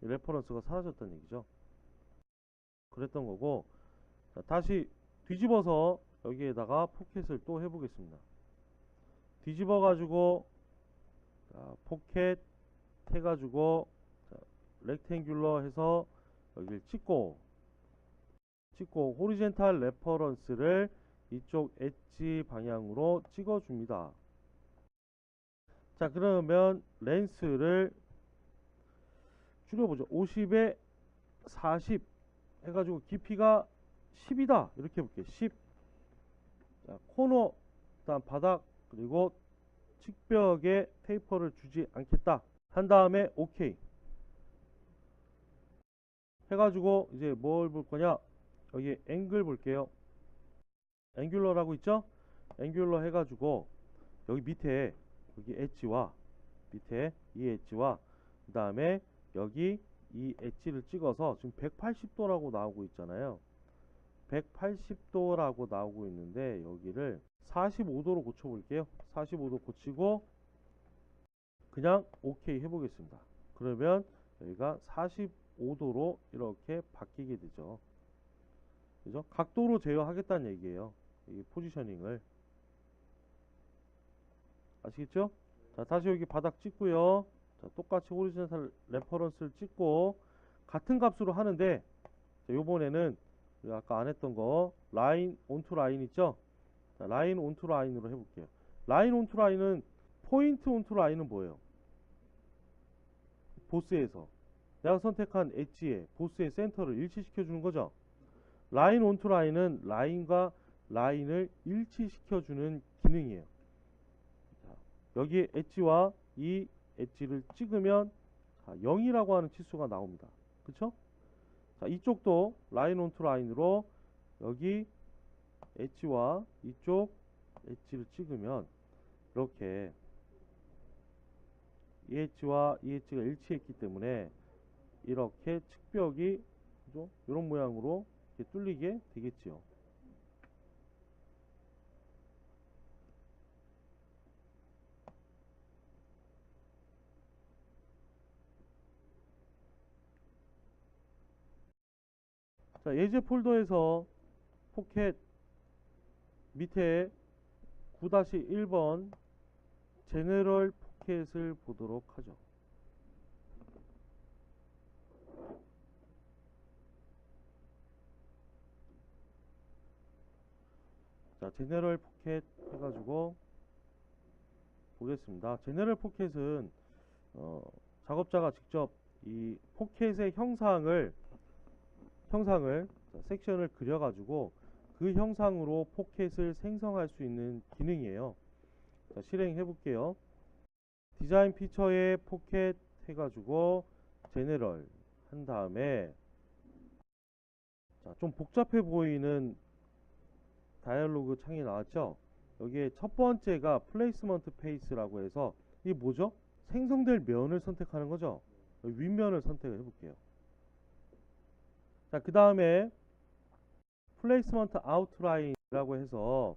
레퍼런스가 사라졌다는 얘기죠. 그랬던 거고, 자, 다시 뒤집어서 여기에다가 포켓을 또 해보겠습니다. 뒤집어 가지고 포켓 해가지고 렉탱귤러 해서 여기를 찍고 호리젠탈 레퍼런스를 이쪽 엣지 방향으로 찍어줍니다. 자, 그러면 렌스를 줄여보죠. 50에 40 해가지고 깊이가 10이다 이렇게 해볼게요. 10. 자, 코너, 다음 바닥, 그리고 측벽에 테이퍼를 주지 않겠다 한 다음에 OK 해가지고 이제 뭘 볼 거냐, 여기 앵글 볼게요. 앵귤러라고 있죠? 앵귤러 해가지고 여기 밑에 여기 엣지와 밑에 이 엣지와 그 다음에 여기 이 엣지를 찍어서 지금 180도라고 나오고 있잖아요. 180도라고 나오고 있는데 여기를 45도로 고쳐 볼게요. 45도 고치고 그냥 OK 해보겠습니다. 그러면 여기가 45도로 이렇게 바뀌게 되죠. 그죠? 각도로 제어하겠다는 얘기예요. 이 포지셔닝을. 아시겠죠? 자, 다시 여기 바닥 찍고요. 자, 똑같이 호리젠탈 레퍼런스를 찍고 같은 값으로 하는데, 자, 요번에는 아까 안 했던 거 라인 온투 라인 있죠? 자, 라인 온투 라인으로 해볼게요. 라인 온투 라인은, 포인트 온투 라인은 뭐예요? 보스에서 내가 선택한 엣지에 보스의 센터를 일치시켜 주는 거죠. 라인 온투 라인은 라인과 라인을 일치시켜 주는 기능이에요. 자, 여기 엣지와 이 엣지를 찍으면 0이라고 하는 치수가 나옵니다. 그쵸? 자, 이쪽도 라인 온투 라인으로 여기 엣지와 이쪽 엣지를 찍으면 이렇게 이 엣지와 이 엣지가 일치했기 때문에 이렇게 측벽이 그죠? 이런 모양으로 이렇게 뚫리게 되겠지요. 자, 예제 폴더에서 포켓 밑에 9-1번 제너럴 포켓을 보도록 하죠. 자, 제너럴 포켓 해가지고 보겠습니다. 제너럴 포켓은 작업자가 직접 이 포켓의 형상을 섹션을 그려가지고 그 형상으로 포켓을 생성할 수 있는 기능이에요. 자, 실행해 볼게요. 디자인 피처에 포켓 해가지고 제너럴 한 다음에, 자, 좀 복잡해 보이는 다이얼로그 창이 나왔죠. 여기에 첫 번째가 플레이스먼트 페이스라고 해서 이게 뭐죠? 생성될 면을 선택하는 거죠. 윗면을 선택을 해볼게요. 자, 그 다음에 플레이스먼트 아웃라인이라고 해서,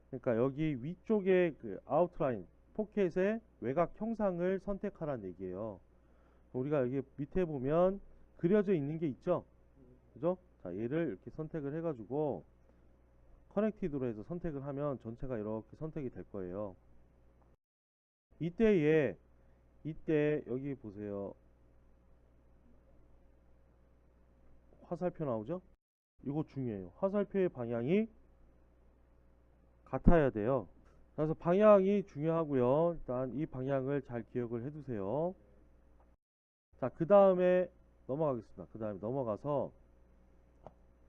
그러니까 여기 위쪽에 그 아웃라인 포켓의 외곽 형상을 선택하라는 얘기예요. 우리가 여기 밑에 보면 그려져 있는 게 있죠. 그죠? 자, 얘를 이렇게 선택을 해가지고 커넥티드로 해서 선택을 하면 전체가 이렇게 선택이 될 거예요. 이때 여기 보세요. 화살표 나오죠? 이거 중요해요. 화살표의 방향이 같아야 돼요. 그래서 방향이 중요하고요. 일단 이 방향을 잘 기억을 해 두세요. 자, 그 다음에 넘어가겠습니다. 그 다음에 넘어가서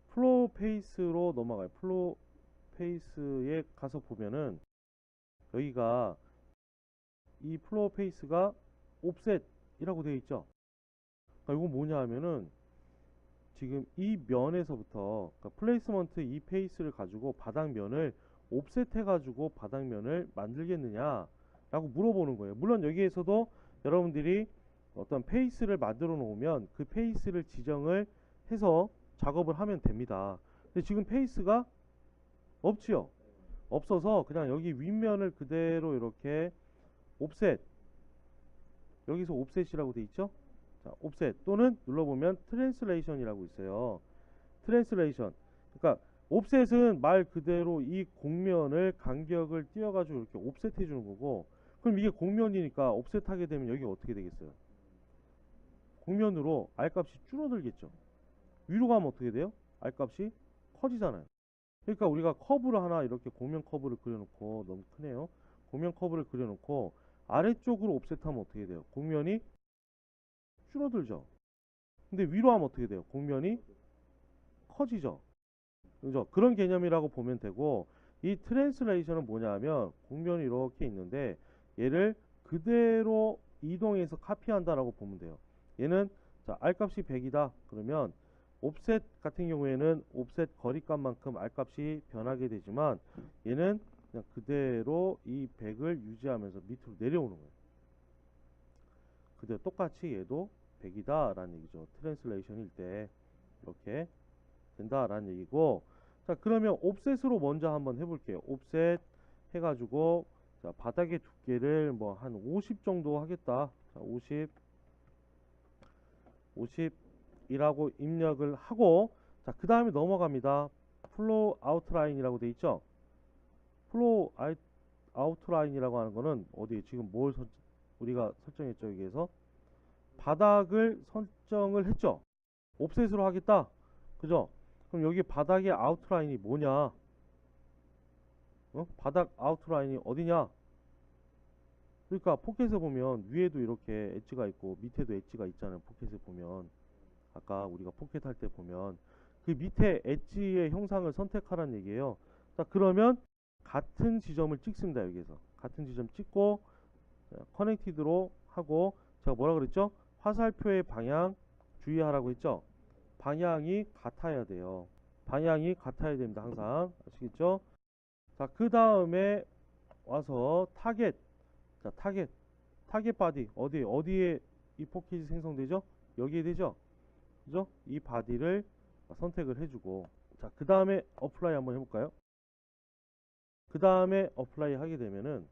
플로우 페이스로 넘어가요. 플로우 페이스에 가서 보면은 여기가 이 플로우 페이스가 옵셋이라고 되어 있죠. 그러니까 이건 뭐냐 하면은 지금 이 면에서부터, 그러니까 플레이스먼트 이 페이스를 가지고 바닥면을 옵셋 해가지고 바닥면을 만들겠느냐 라고 물어보는 거예요. 물론 여기에서도 여러분들이 어떤 페이스를 만들어 놓으면 그 페이스를 지정을 해서 작업을 하면 됩니다. 근데 지금 페이스가 없지요. 없어서 그냥 여기 윗면을 그대로 이렇게 옵셋, 여기서 옵셋이라고 돼 있죠. 자, 옵셋 또는 눌러보면 트랜슬레이션이라고 있어요. 트랜슬레이션. 그러니까 옵셋은 말 그대로 이 곡면을 간격을 띄워가지고 이렇게 옵셋 해주는 거고, 그럼 이게 곡면이니까 옵셋 하게 되면 여기가 어떻게 되겠어요? 곡면으로 R값이 줄어들겠죠. 위로 가면 어떻게 돼요? R값이 커지잖아요. 그러니까 우리가 커브를 하나 이렇게 곡면 커브를 그려놓고, 너무 크네요. 곡면 커브를 그려놓고 아래쪽으로 옵셋하면 어떻게 돼요? 곡면이 줄어들죠. 근데 위로 하면 어떻게 돼요? 곡면이 커지죠. 그죠? 그런 개념이라고 보면 되고, 이 트랜슬레이션은 뭐냐 하면 곡면이 이렇게 있는데 얘를 그대로 이동해서 카피한다라고 보면 돼요. 얘는 자, R값이 100이다 그러면 옵셋 같은 경우에는 옵셋 거리값만큼 R값이 변하게 되지만, 얘는 그냥 그대로 이 100을 유지하면서 밑으로 내려오는 거예요. 그대로 똑같이 얘도 100이다 라는 얘기죠. 트랜슬레이션일 때 이렇게 된다라는 얘기고, 자 그러면 옵셋으로 먼저 한번 해볼게요. 옵셋 해가지고 자 바닥의 두께를 뭐 한 50 정도 하겠다. 자 50이라고 입력을 하고, 자 그 다음에 넘어갑니다. 플로우 아웃라인이라고 돼 있죠. 플로우 아웃라인이라고 하는 거는 어디 지금 뭘 우리가 설정했죠. 여기에서 바닥을 설정을 했죠. 옵셋으로 하겠다. 그죠? 그럼 여기 바닥의 아웃라인이 뭐냐? 바닥 아웃라인이 어디냐? 그러니까 포켓에 보면 위에도 이렇게 엣지가 있고 밑에도 엣지가 있잖아요. 포켓에 보면 아까 우리가 포켓 할 때 보면 그 밑에 엣지의 형상을 선택하라는 얘기예요. 자 그러면 같은 지점을 찍습니다. 여기에서 같은 지점 찍고 커넥티드로 하고, 제가 뭐라 그랬죠? 화살표의 방향 주의하라고 했죠? 방향이 같아야 돼요. 방향이 같아야 됩니다. 항상 아시겠죠? 자 그 다음에 와서 타겟. 자 타겟 바디 어디에 이 포켓이 생성되죠? 여기에 되죠? 그죠? 이 바디를 선택을 해주고, 자 그 다음에 어플라이 한번 해볼까요? 그 다음에 어플라이 하게 되면은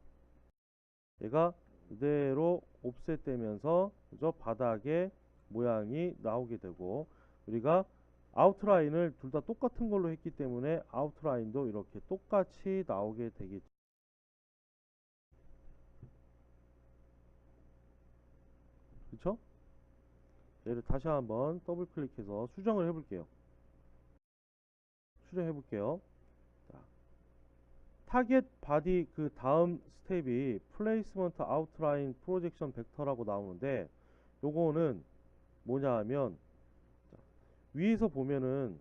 얘가 그대로 옵셋 되면서 그죠? 바닥에 모양이 나오게 되고, 우리가 아웃라인을 둘 다 똑같은 걸로 했기 때문에 아웃라인도 이렇게 똑같이 나오게 되겠죠. 그쵸? 얘를 다시 한번 더블 클릭해서 수정을 해볼게요. 수정해볼게요. 자, 타겟 바디 그 다음 스텝이 플레이스먼트 아웃라인 프로젝션 벡터라고 나오는데, 요거는 뭐냐 하면 위에서 보면은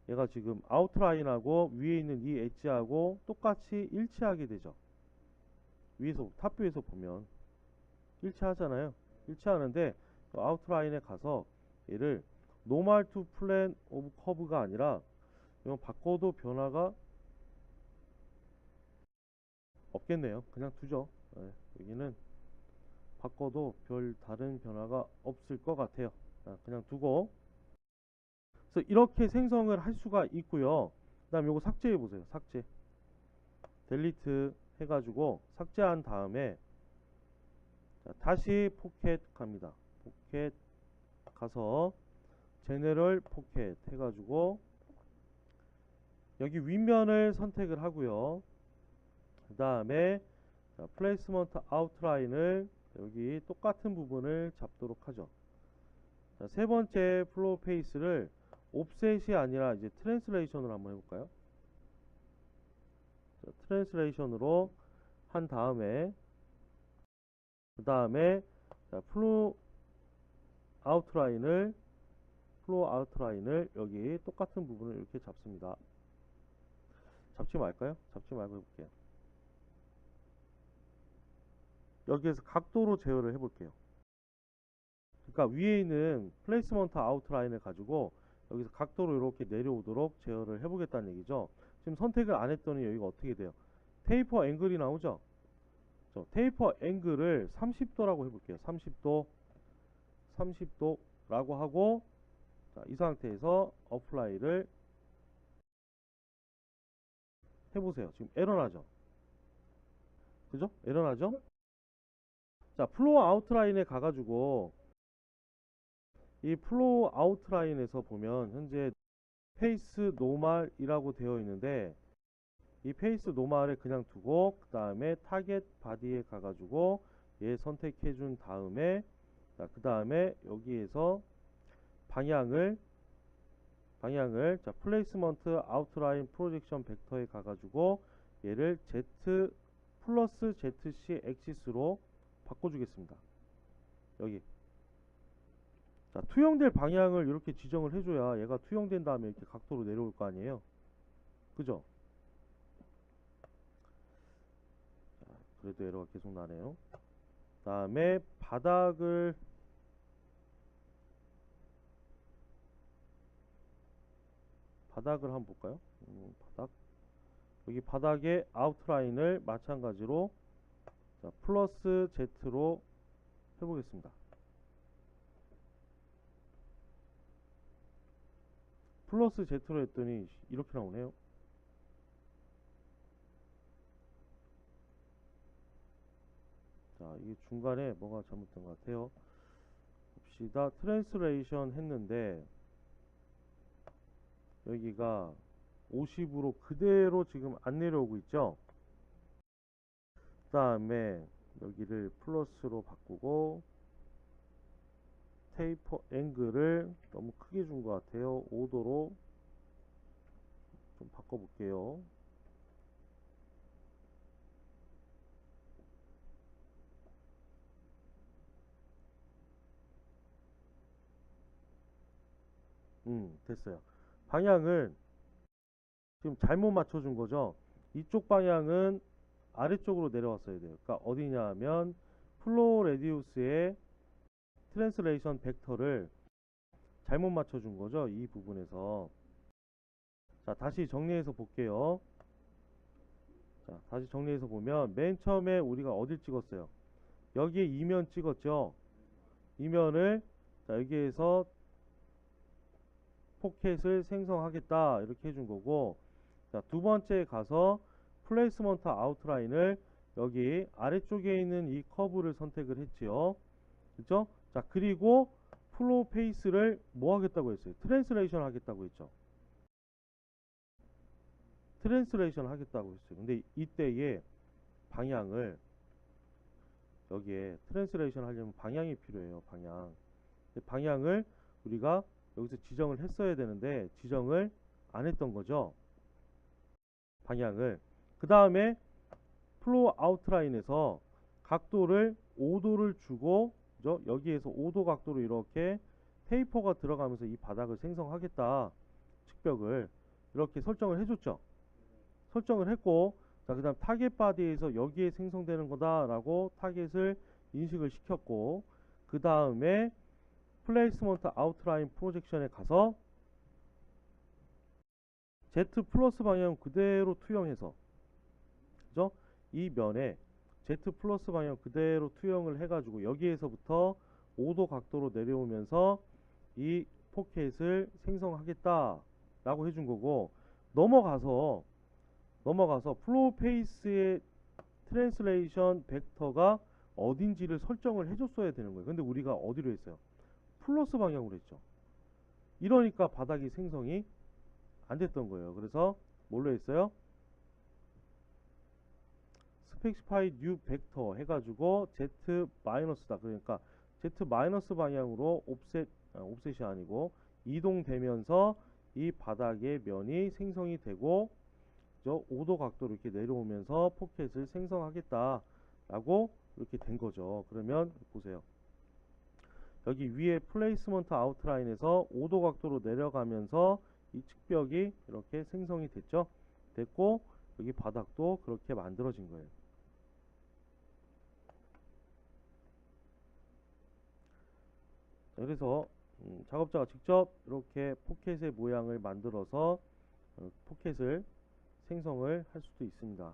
얘가 지금 아웃라인하고 위에 있는 이 엣지하고 똑같이 일치하게 되죠. 위에서 탑뷰에서 보면 일치하잖아요. 일치하는데 아웃라인에 가서 얘를 노멀 투 플랜 오브 커브가 아니라 이건 바꿔도 변화가 없겠네요. 그냥 두죠. 네, 여기는 바꿔도 별 다른 변화가 없을 것 같아요. 그냥 두고, 그래서 이렇게 생성을 할 수가 있고요. 그 다음 요거 삭제해 보세요. 삭제 델리트 해가지고 삭제한 다음에 자, 다시 포켓 갑니다. 포켓 가서 제너럴 포켓 해가지고 여기 윗면을 선택을 하고요. 그 다음에 플레이스먼트 아웃라인을 여기 똑같은 부분을 잡도록 하죠. 자, 세 번째 플로우 페이스를 옵셋이 아니라 이제 트랜슬레이션으로 한번 해볼까요? 자, 트랜슬레이션으로 한 다음에 그 다음에 플로우 아웃라인을 여기 똑같은 부분을 이렇게 잡습니다. 잡지 말까요? 잡지 말고 해볼게요. 여기에서 각도로 제어를 해볼게요. 그러니까 위에 있는 플레이스먼트 아웃라인을 가지고 여기서 각도로 이렇게 내려오도록 제어를 해보겠다는 얘기죠. 지금 선택을 안 했더니 여기가 어떻게 돼요? 테이퍼 앵글이 나오죠? 테이퍼 앵글을 30도라고 해볼게요. 30도라고 하고, 자, 이 상태에서 어플라이를 해보세요. 지금 에러 나죠? 그죠? 에러 나죠? 자, 플로어 아웃라인에 가가지고 이 플로우 아웃라인에서 보면 현재 페이스 노멀이라고 되어 있는데, 이 페이스 노멀에 그냥 두고 그 다음에 타겟 바디에 가가지고 얘 선택해 준 다음에, 그 다음에 여기에서 방향을 자 플레이스먼트 아웃라인 프로젝션 벡터에 가가지고 얘를 Z 플러스 ZC 엑시스로 바꿔주겠습니다. 여기 자 투영될 방향을 이렇게 지정을 해줘야 얘가 투영된 다음에 이렇게 각도로 내려올 거 아니에요. 그죠? 자, 그래도 에러가 계속 나네요. 다음에 바닥을 한번 볼까요? 바닥 여기 바닥에 아웃라인을 마찬가지로 자, 플러스 Z로 해보겠습니다. 플러스 Z로 했더니 이렇게 나오네요. 자, 이게 중간에 뭐가 잘못된 것 같아요. 봅시다. 트랜스레이션 했는데 여기가 50으로 그대로 지금 안 내려오고 있죠. 그 다음에 여기를 플러스로 바꾸고 테이퍼 앵글을 너무 크게 준 것 같아요. 5도로 좀 바꿔볼게요. 됐어요. 방향을 지금 잘못 맞춰준 거죠. 이쪽 방향은 아래쪽으로 내려왔어야 돼요. 그러니까 어디냐 하면 플로우 레디우스의 트랜스레이션 벡터를 잘못 맞춰준 거죠. 이 부분에서. 자, 다시 정리해서 볼게요. 자, 다시 정리해서 보면 맨 처음에 우리가 어딜 찍었어요? 여기에 이면 찍었죠. 이면을 자, 여기에서 포켓을 생성하겠다 이렇게 해준 거고, 자, 두 번째에 가서 플레이스먼트 아웃라인을 여기 아래쪽에 있는 이 커브를 선택을 했지요. 그죠? 자, 그리고 플로우 페이스를 뭐 하겠다고 했어요? 트랜스레이션 하겠다고 했죠. 트랜스레이션 하겠다고 했어요. 근데 이때에 방향을 여기에 트랜스레이션 하려면 방향이 필요해요. 방향을 우리가 여기서 지정을 했어야 되는데 지정을 안 했던 거죠. 방향을. 그 다음에 플로우 아웃라인에서 각도를 5도를 주고, 그죠? 여기에서 5도 각도로 이렇게 테이퍼가 들어가면서 이 바닥을 생성하겠다. 측벽을 이렇게 설정을 해줬죠. 설정을 했고, 자, 그 다음 타겟 바디에서 여기에 생성되는 거다라고 타겟을 인식을 시켰고, 그 다음에 플레이스먼트 아웃라인 프로젝션에 가서 Z 플러스 방향 그대로 투영해서, 그죠? 이 면에 Z 플러스 방향 그대로 투영을 해가지고 여기에서부터 5도 각도로 내려오면서 이 포켓을 생성하겠다 라고 해준 거고, 넘어가서 플로우 페이스의 트랜스레이션 벡터가 어딘지를 설정을 해줬어야 되는 거예요. 근데 우리가 어디로 했어요? 플러스 방향으로 했죠. 이러니까 바닥이 생성이 안 됐던 거예요. 그래서 뭘로 했어요? 스펙시파이 뉴 벡터 해가지고 Z 마이너스다. 그러니까 Z 마이너스 방향으로 옵셋이 아니고 이동되면서 이 바닥의 면이 생성이 되고, 5도 각도로 이렇게 내려오면서 포켓을 생성하겠다 라고 이렇게 된 거죠. 그러면 보세요. 여기 위에 플레이스먼트 아웃라인에서 5도 각도로 내려가면서 이 측벽이 이렇게 생성이 됐고, 여기 바닥도 그렇게 만들어진 거예요. 그래서 작업자가 직접 이렇게 포켓의 모양을 만들어서 포켓을 생성을 할 수도 있습니다.